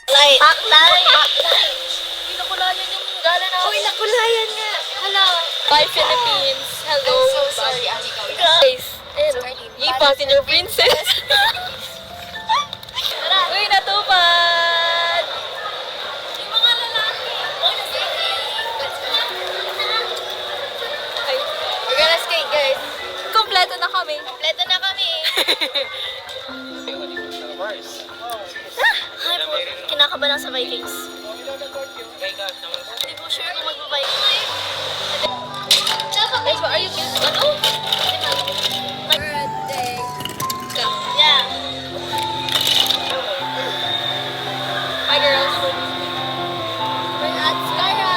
Light. Backlight. Pinakulayan yung gala na. Uy, nakulayan nga. Hala. Bye, Philippines. Hello. I'm so sorry, Ate Kawin. Guys. Yay, passenger princess. Uy, natupad. Yung mga lalaki. Ay, We're gonna skate, guys. kompleto na kami. Kompleto na kami. Ay, po. Kinakabahan sa Vikings. Hindi po sure kung magbabike. Guys, what are you building? Ano? Birthday. Yeah. Hi, girls. We're at Skyra.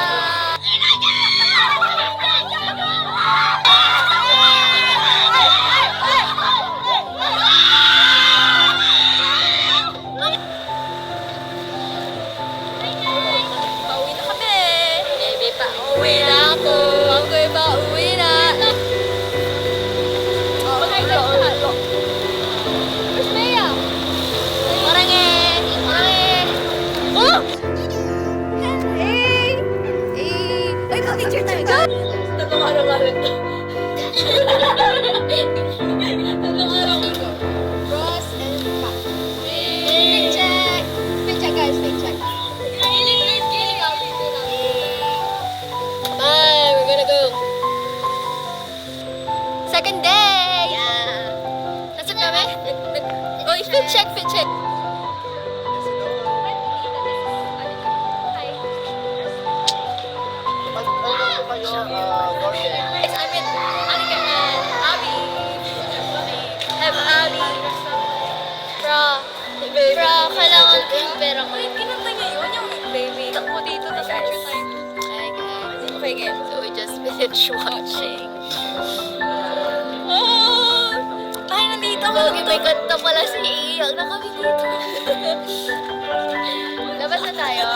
Pauwi na kami. Baby, pauwi na ako. Ako'y pauwi na. Where's Maya? Orange. Orange. Oh! Hey. Hey. Uy, pa-picture tayo, guys. Tatlong araw nga rin to. Tatlong araw ito. Ross and Mac. Big check. Big check, guys. Big check. Bye, we're gonna go. Second day. Yeah. Nasaan kami? Oh, fit check, fit check. Guys, I'm with Anika and Abby. Have Abby. Bra. Baby. Bro, kailangan ko yung pera ko. Uy, kinanta niya yun, yung baby. Takbo dito, tapos picture tayo. Hi, guys. Okay, game. So we just finished watching. Oh! Ay, nandito ako. Pogi, may kanta pala si Iyak na kami dito. Labas na tayo.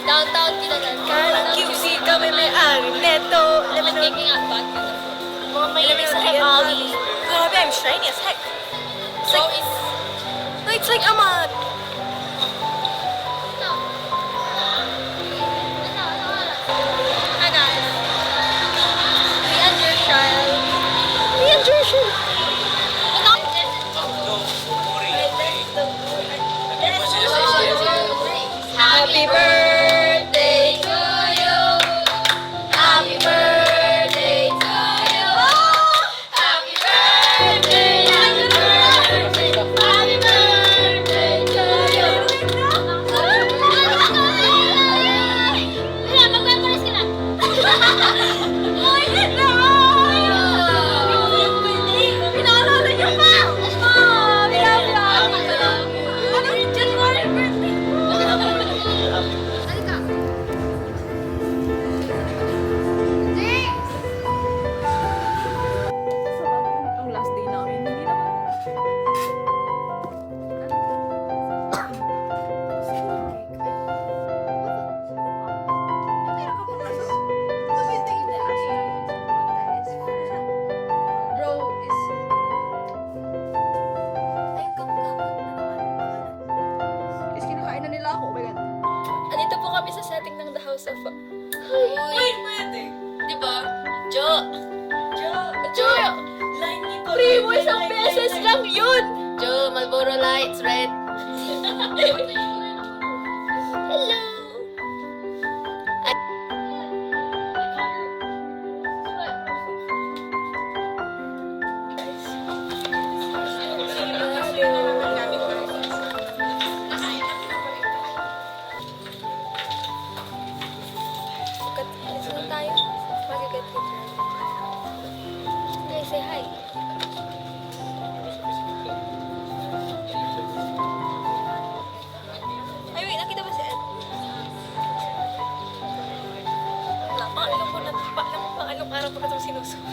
Downtown Kinagan. QC kami may-ari neto. Magiging atbag. Mga mahilig sa Hekali. Grabe, I'm shiny as heck. It's like, no, it's like Ahmad. Hi guys. Me and your child. Me and your child. Happy birthday to you. Happy birthday to you. Happy birthday. Happy birthday. Happy birthday to you. Wala, mag-memories ka na. Ay, hello! Pinaalala niyo pa! Ano yung January birthday? Halika. James! Ang last day namin, hindi naman. Bro, is... Ayun, kamot-kamot. Is kinakain na nila ako, oh my God. Andito po kami sa setting ng The House of... Uy, pwede. diba? Jo! Jo! Free mo isang beses lang yun! Jo, Marlboro Lights, red. Hello! Saan tayo? Mag-get picture. Guys, say hi. Ay, wait, nakita ba si Ed? Wala, pangalong araw pa itong sinusuot.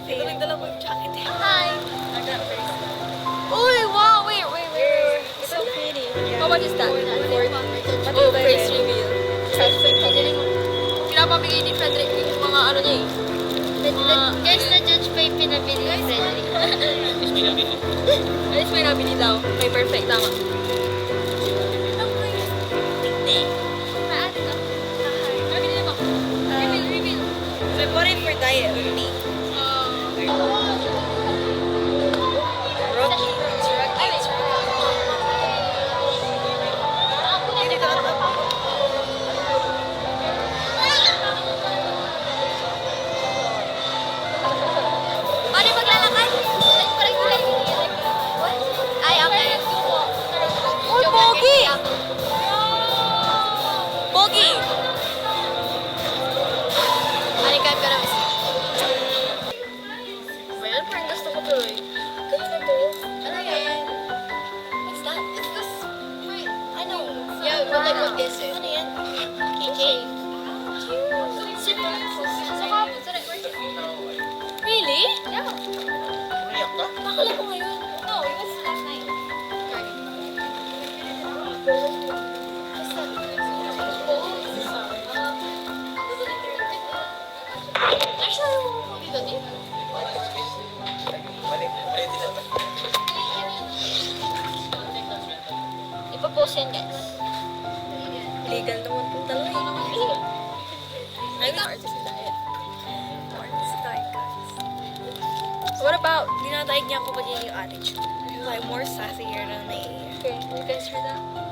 Ito lang dala ko yung jacket eh. Hi! Uy, wow, wait. It's so pretty. How much is that? Oh, face reveal. Pinapamigay ni Frederick yung mga ano niya eh. Guys, na-judge pa yung pinabili ni Frederick. At least may nabili daw. May perfect, tama. But like what this is. Ano yan? Keychain. Really? Yeah. Umiyak ka? Nakala ko ngayon. No, it was last night. Actually, dito din. Mali din naman. Ipapost yan, guys. Illegal naman itong dalawa eh. Ay, artist diet. Artist diet, guys. What about, dinadaig niya ako pa din yung attitude. Like, more sassier than they. Okay, you guys hear that?